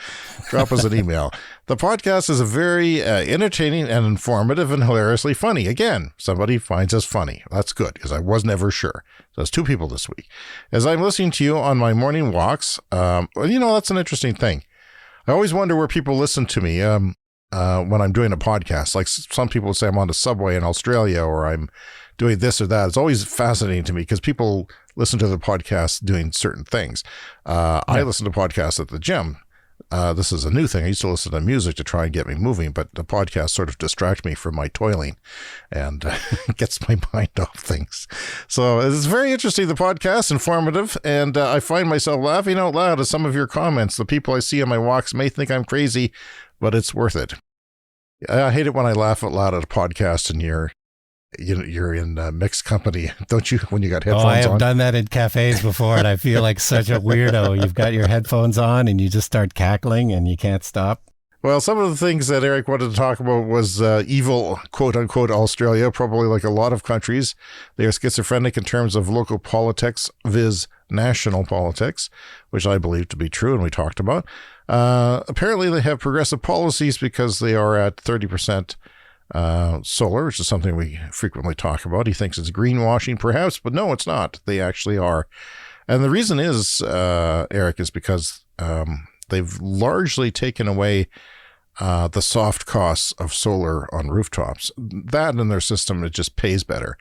[SPEAKER 2] drop us an email. The podcast is a very entertaining and informative and hilariously funny. Again, somebody finds us funny. That's good, because I was never sure. So it's two people this week. As I'm listening to you on my morning walks, that's an interesting thing. I always wonder where people listen to me when I'm doing a podcast. Like some people say I'm on the subway in Australia, or I'm doing this or that. It's always fascinating to me because people listen to the podcast doing certain things. I listen to podcasts at the gym. This is a new thing. I used to listen to music to try and get me moving, but the podcast sort of distract me from my toiling and gets my mind off things. So it's very interesting, the podcast, informative, and I find myself laughing out loud at some of your comments. The people I see on my walks may think I'm crazy, but it's worth it. I hate it when I laugh out loud at a podcast and you're in mixed company, don't you, when you got headphones on?
[SPEAKER 1] I have done that in cafes before, and I feel like such a weirdo. You've got your headphones on, and you just start cackling, and you can't stop.
[SPEAKER 2] Well, some of the things that Eric wanted to talk about was evil, quote-unquote, Australia, probably like a lot of countries. They are schizophrenic in terms of local politics, viz. National politics, which I believe to be true, and we talked about. Apparently, they have progressive policies because they are at 30% solar, which is something we frequently talk about. He thinks it's greenwashing, perhaps, but no, it's not. They actually are. And the reason is, Eric, is because they've largely taken away the soft costs of solar on rooftops. That in their system, it just pays better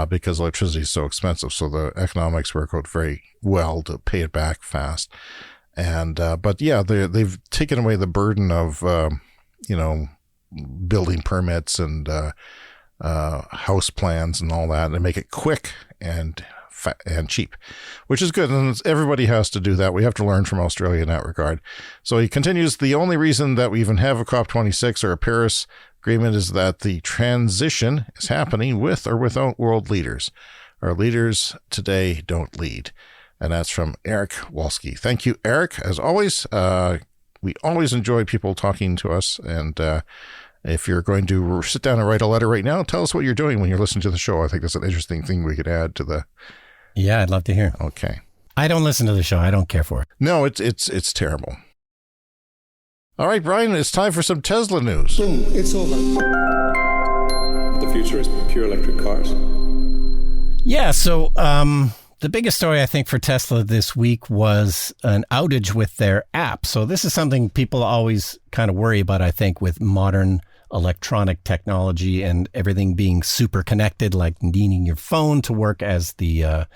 [SPEAKER 2] because electricity is so expensive. So the economics work out very well to pay it back fast. And but yeah, they've taken away the burden of building permits and house plans and all that, and make it quick and cheap, which is good. And everybody has to do that. We have to learn from Australia in that regard. So he continues, the only reason that we even have a COP26 or a Paris agreement is that the transition is happening with or without world leaders. Our leaders today don't lead. And that's from Eric Walsky. Thank you, Eric. As always, we always enjoy people talking to us. And if you're going to sit down and write a letter right now, tell us what you're doing when you're listening to the show. I think that's an interesting thing we could add to the...
[SPEAKER 1] Yeah, I'd love to hear.
[SPEAKER 2] Okay.
[SPEAKER 1] I don't listen to the show. I don't care for it.
[SPEAKER 2] No, it's terrible. All right, Brian, it's time for some Tesla news.
[SPEAKER 4] Boom, it's over. The future is pure electric cars.
[SPEAKER 1] Yeah, so the biggest story, I think, for Tesla this week was an outage with their app. So this is something people always kind of worry about, I think, with modern electronic technology and everything being super connected, like needing your phone to work as the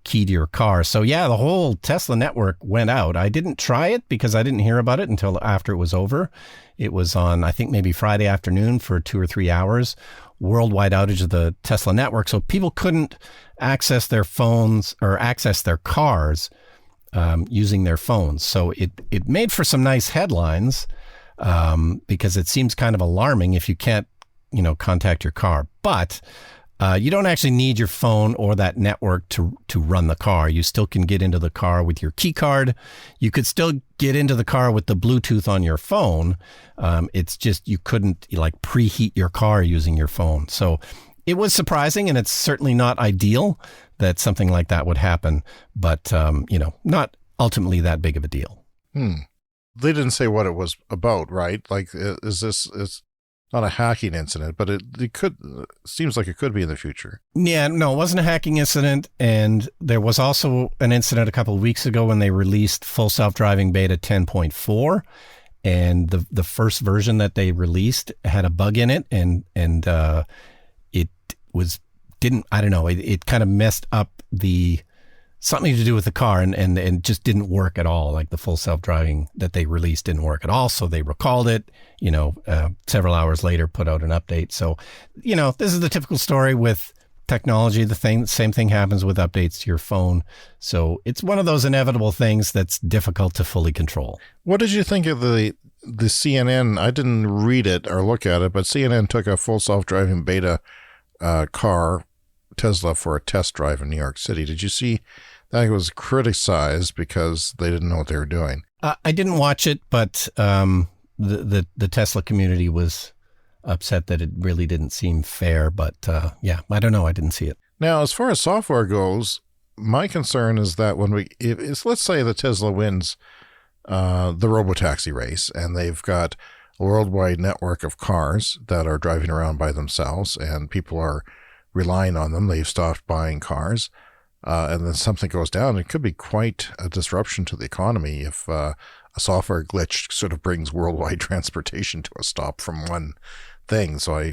[SPEAKER 1] key to your car. So yeah, the whole Tesla network went out. I didn't try it because I didn't hear about it until after it was over. It was on, I think, maybe Friday afternoon for 2 or 3 hours. Worldwide outage of the Tesla network. So people couldn't access their phones or access their cars using their phones. So it made for some nice headlines because it seems kind of alarming if you can't, contact your car. But you don't actually need your phone or that network to run the car. You still can get into the car with your key card. You could still get into the car with the Bluetooth on your phone. It's just you couldn't preheat your car using your phone. So it was surprising, and it's certainly not ideal that something like that would happen. But, not ultimately that big of a deal.
[SPEAKER 2] They didn't say what it was about, right? It's not a hacking incident, but it could, seems like it could be in the future.
[SPEAKER 1] Yeah, no, it wasn't a hacking incident. And there was also an incident a couple of weeks ago when they released full self-driving beta 10.4. And the first version that they released had a bug in it. And it kind of messed up something to do with the car and just didn't work at all. Like the full self-driving that they released didn't work at all. So they recalled it, several hours later, put out an update. So, this is the typical story with technology. Same thing happens with updates to your phone. So it's one of those inevitable things that's difficult to fully control.
[SPEAKER 2] What did you think of the CNN? I didn't read it or look at it, but CNN took a full self-driving beta car, Tesla, for a test drive in New York City. Did you see that? It was criticized because they didn't know what they were doing.
[SPEAKER 1] I didn't watch it, but the Tesla community was upset that it really didn't seem fair. But I don't know. I didn't see it.
[SPEAKER 2] Now, as far as software goes, my concern is that let's say that Tesla wins the robotaxi race, and they've got a worldwide network of cars that are driving around by themselves, and people are relying on them. They've stopped buying cars, and then something goes down. It could be quite a disruption to the economy if a software glitch sort of brings worldwide transportation to a stop from one thing. So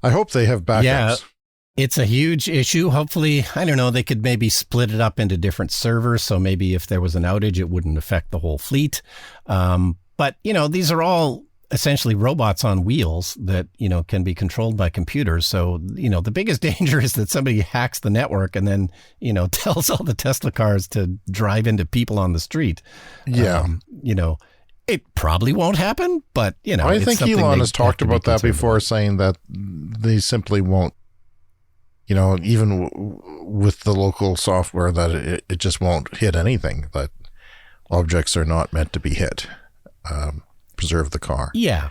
[SPEAKER 2] I hope they have backups.
[SPEAKER 1] Yeah, it's a huge issue. Hopefully, I don't know, they could maybe split it up into different servers. So maybe if there was an outage, it wouldn't affect the whole fleet. But, these are all essentially robots on wheels that, can be controlled by computers. So, the biggest danger is that somebody hacks the network and then, tells all the Tesla cars to drive into people on the street.
[SPEAKER 2] Yeah.
[SPEAKER 1] It probably won't happen, but,
[SPEAKER 2] I think Elon has talked about that before, saying that they simply won't, even with the local software, that it just won't hit anything, that objects are not meant to be hit. Preserve the car. Yeah,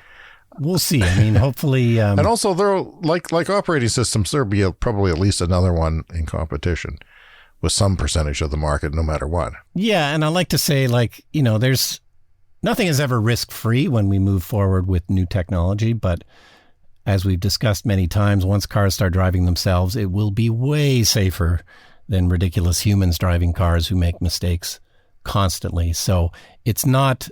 [SPEAKER 2] we'll see. I mean, hopefully. And also, there like operating systems, there'll be probably at least another one in competition with some percentage of the market, no matter what.
[SPEAKER 1] Yeah, and I like to say, there's nothing is ever risk-free when we move forward with new technology, but as we've discussed many times, once cars start driving themselves, it will be way safer than ridiculous humans driving cars who make mistakes constantly. So it's not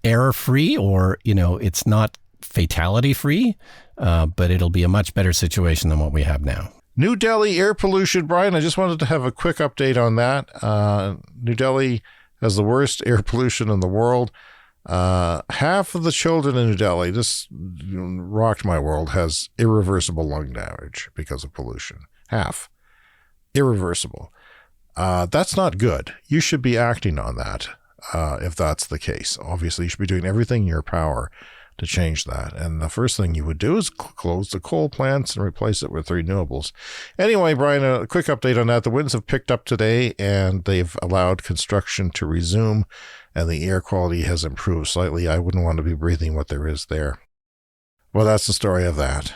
[SPEAKER 1] error-free, or, it's not fatality-free, but it'll be a much better situation than what we have now.
[SPEAKER 2] New Delhi air pollution, Brian, I just wanted to have a quick update on that. New Delhi has the worst air pollution in the world. Half of the children in New Delhi, this rocked my world, has irreversible lung damage because of pollution. Half. Irreversible. That's not good. You should be acting on that. If that's the case. Obviously, you should be doing everything in your power to change that. And the first thing you would do is close the coal plants and replace it with renewables. Anyway, Brian, a quick update on that. The winds have picked up today, and they've allowed construction to resume, and the air quality has improved slightly. I wouldn't want to be breathing what there is there. Well, that's the story of that.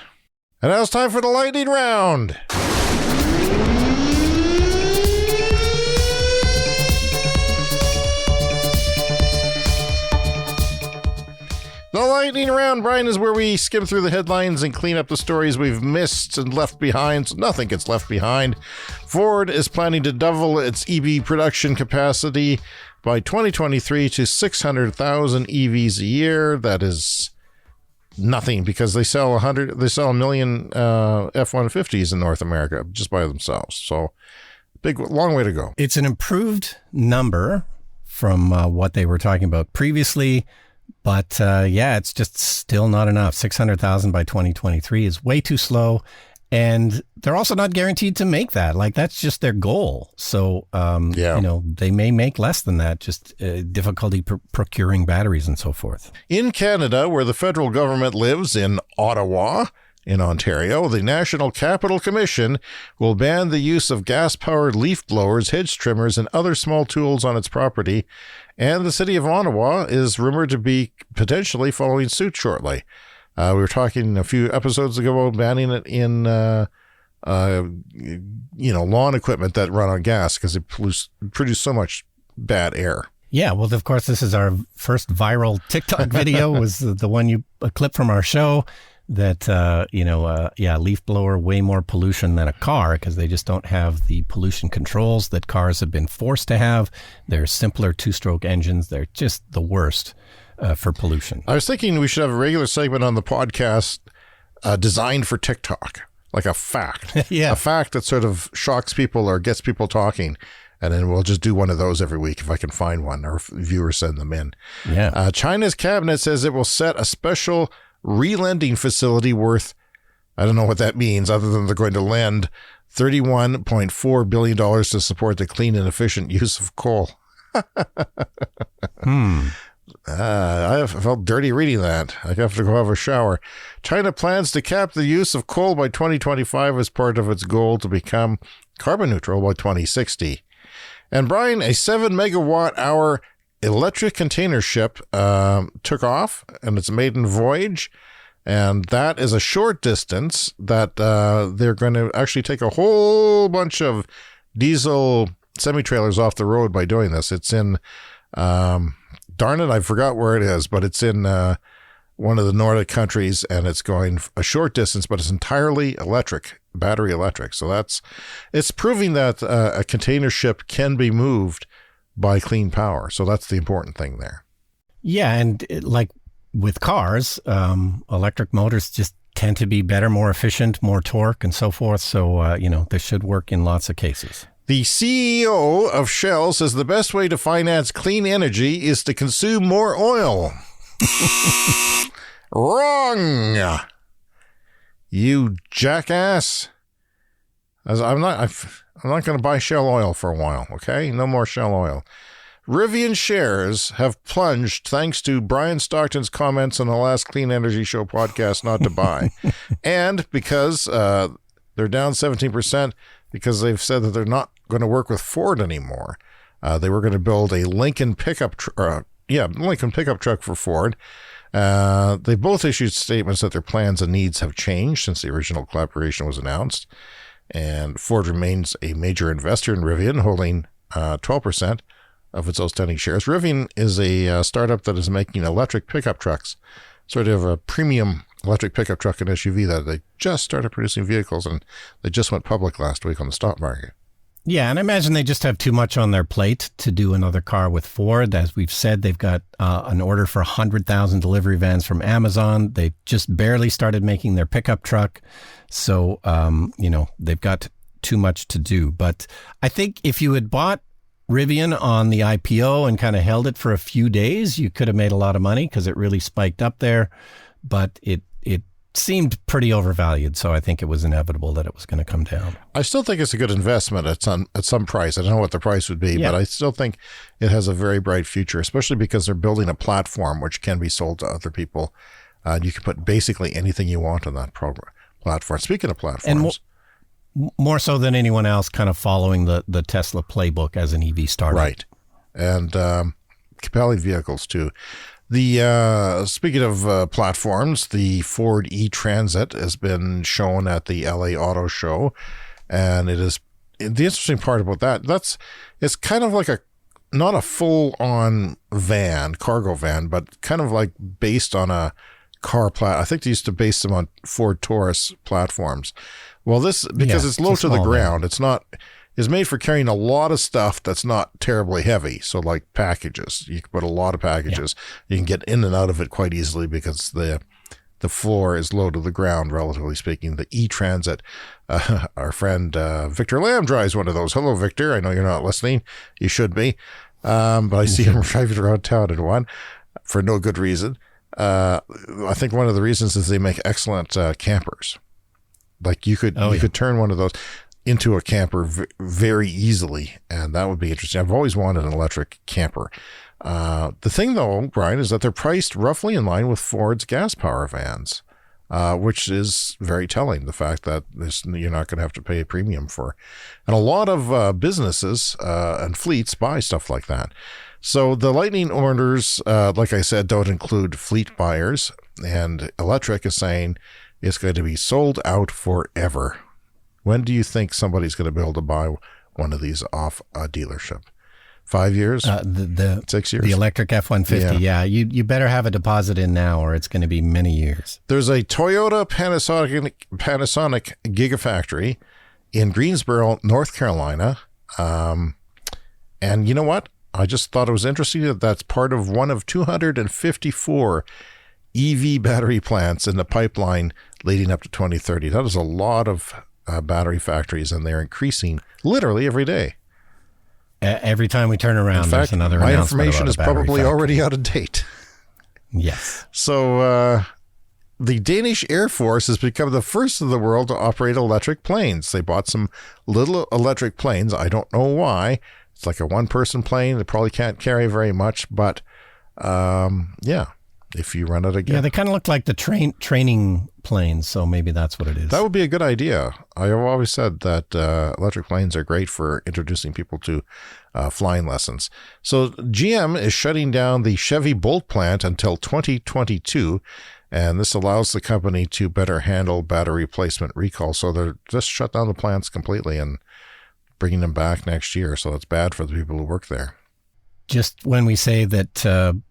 [SPEAKER 2] And now it's time for the lightning round. The lightning round, Brian, is where we skim through the headlines and clean up the stories we've missed and left behind, so nothing gets left behind. Ford is planning to double its EV production capacity by 2023 to 600,000 EVs a year. That is nothing, because they sell a million F-150s in North America just by themselves. So long way to go.
[SPEAKER 1] It's an improved number from what they were talking about previously. But it's just still not enough. 600,000 by 2023 is way too slow. And they're also not guaranteed to make that. That's just their goal. So, they may make less than that, just difficulty procuring batteries and so forth.
[SPEAKER 2] In Canada, where the federal government lives, in Ottawa, in Ontario, the National Capital Commission will ban the use of gas-powered leaf blowers, hedge trimmers, and other small tools on its property. And the City of Ottawa is rumored to be potentially following suit shortly. We were talking a few episodes ago about banning it in, lawn equipment that run on gas because it produces so much bad air.
[SPEAKER 1] Yeah, well, of course, this is our first viral TikTok video, was the one a clip from our show. That, leaf blower, way more pollution than a car, because they just don't have the pollution controls that cars have been forced to have. They're simpler two-stroke engines. They're just the worst for pollution.
[SPEAKER 2] I was thinking we should have a regular segment on the podcast designed for TikTok, like a fact.
[SPEAKER 1] Yeah.
[SPEAKER 2] A fact that sort of shocks people or gets people talking. And then we'll just do one of those every week if I can find one, or if viewers send them in.
[SPEAKER 1] Yeah.
[SPEAKER 2] China's cabinet says it will set a special relending facility worth, I don't know what that means, other than they're going to lend $31.4 billion to support the clean and efficient use of coal. I felt dirty reading that. I have to go have a shower. China plans to cap the use of coal by 2025 as part of its goal to become carbon neutral by 2060. And Brian, a 7 megawatt hour electric container ship took off and its maiden voyage. And that is a short distance that they're going to actually take a whole bunch of diesel semi-trailers off the road by doing this. It's in, darn it, I forgot where it is, but it's in one of the Nordic countries, and it's going a short distance, but it's entirely electric, battery electric. So it's proving that a container ship can be moved by clean power. So that's the important thing there.
[SPEAKER 1] Yeah, and like with cars, electric motors just tend to be better, more efficient, more torque, and so forth. So, this should work in lots of cases.
[SPEAKER 2] The CEO of Shell says the best way to finance clean energy is to consume more oil. Wrong. You jackass. I'm not going to buy Shell oil for a while, okay? No more Shell oil. Rivian shares have plunged thanks to Brian Stockton's comments on the last Clean Energy Show podcast not to buy. And because they're down 17% because they've said that they're not going to work with Ford anymore. They were going to build a Lincoln pickup truck for Ford. They both issued statements that their plans and needs have changed since the original collaboration was announced. And Ford remains a major investor in Rivian, holding 12% of its outstanding shares. Rivian is a startup that is making electric pickup trucks, sort of a premium electric pickup truck and SUV that they just started producing vehicles, and they just went public last week on the stock market.
[SPEAKER 1] Yeah, and I imagine they just have too much on their plate to do another car with Ford. As we've said, they've got an order for 100,000 delivery vans from Amazon. They just barely started making their pickup truck. So, they've got too much to do. But I think if you had bought Rivian on the IPO and kind of held it for a few days, you could have made a lot of money because it really spiked up there. But it seemed pretty overvalued, so I think it was inevitable that it was going to come down.
[SPEAKER 2] I still think it's a good investment at some price. I don't know what the price would be, but I still think it has a very bright future, especially because they're building a platform which can be sold to other people. You can put basically anything you want on that platform. Speaking of platforms.
[SPEAKER 1] And more so than anyone else, kind of following the Tesla playbook as an EV startup.
[SPEAKER 2] Right. And compelling vehicles, too. The speaking of platforms, the Ford e-Transit has been shown at the LA Auto Show, and it is the interesting part about that. It's kind of like not a full-on van, cargo van, but kind of like based on a car I think they used to base them on Ford Taurus platforms. Well, because it's low to the ground, it's made for carrying a lot of stuff that's not terribly heavy. So like packages, you can put a lot of packages. Yeah. You can get in and out of it quite easily because the floor is low to the ground, relatively speaking. The e-Transit, our friend Victor Lamb drives one of those. Hello, Victor. I know you're not listening. You should be. But I see him driving around town in one for no good reason. I think one of the reasons is they make excellent campers. Like you could turn one of those into a camper very easily, and that would be interesting. I've always wanted an electric camper. The thing, though, Brian, is that they're priced roughly in line with Ford's gas power vans, which is very telling, the fact that you're not going to have to pay a premium for. And a lot of businesses and fleets buy stuff like that. So the Lightning orders, like I said, don't include fleet buyers, and Electric is saying it's going to be sold out forever. When do you think somebody's going to be able to buy one of these off a dealership? 5 years? 6 years?
[SPEAKER 1] The electric F-150, yeah. You better have a deposit in now or it's going to be many years.
[SPEAKER 2] There's a Toyota Panasonic Gigafactory in Greensboro, North Carolina. And you know what? I just thought it was interesting that that's part of one of 254 EV battery plants in the pipeline leading up to 2030. That is a lot of battery factories, and they're increasing literally every day.
[SPEAKER 1] Every time we turn around,
[SPEAKER 2] in fact,
[SPEAKER 1] there's another
[SPEAKER 2] my
[SPEAKER 1] announcement.
[SPEAKER 2] Information is probably already out of date.
[SPEAKER 1] Yes.
[SPEAKER 2] So the Danish Air Force has become the first in the world to operate electric planes. They bought some little electric planes. I don't know why. It's like a one-person plane. They probably can't carry very much, but if you run it again.
[SPEAKER 1] Yeah, they kind of look like the training planes, so maybe that's what it is.
[SPEAKER 2] That would be a good idea. I have always said that electric planes are great for introducing people to flying lessons. So GM is shutting down the Chevy Bolt plant until 2022, and this allows the company to better handle battery replacement recall. So they're just shut down the plants completely and bringing them back next year. So it's bad for the people who work there.
[SPEAKER 1] Just when we say that the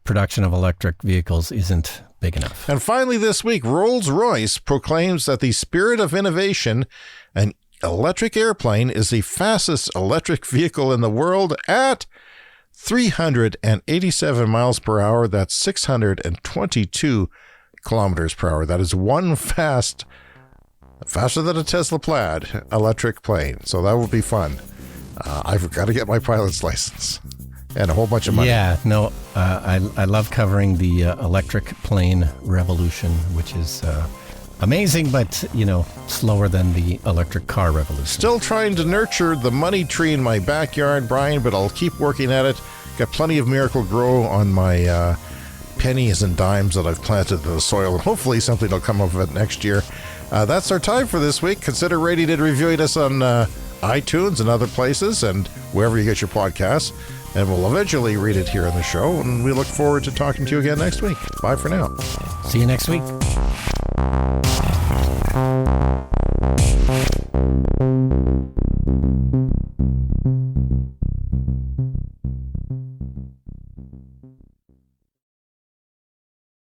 [SPEAKER 1] production of electric vehicles isn't big enough.
[SPEAKER 2] And finally this week, Rolls-Royce proclaims that the spirit of innovation, an electric airplane, is the fastest electric vehicle in the world at 387 miles per hour. That's 622 kilometers per hour. That is one faster than a Tesla Plaid electric plane. So that will be fun. I've got to get my pilot's license and a whole bunch of money.
[SPEAKER 1] Yeah, no, I love covering the electric plane revolution, which is amazing, but, slower than the electric car revolution.
[SPEAKER 2] Still trying to nurture the money tree in my backyard, Brian, but I'll keep working at it. Got plenty of Miracle Grow on my pennies and dimes that I've planted in the soil. Hopefully something will come of it next year. That's our time for this week. Consider rating and reviewing us on iTunes and other places and wherever you get your podcasts. And we'll eventually read it here on the show. And we look forward to talking to you again next week. Bye for now.
[SPEAKER 1] See you next week.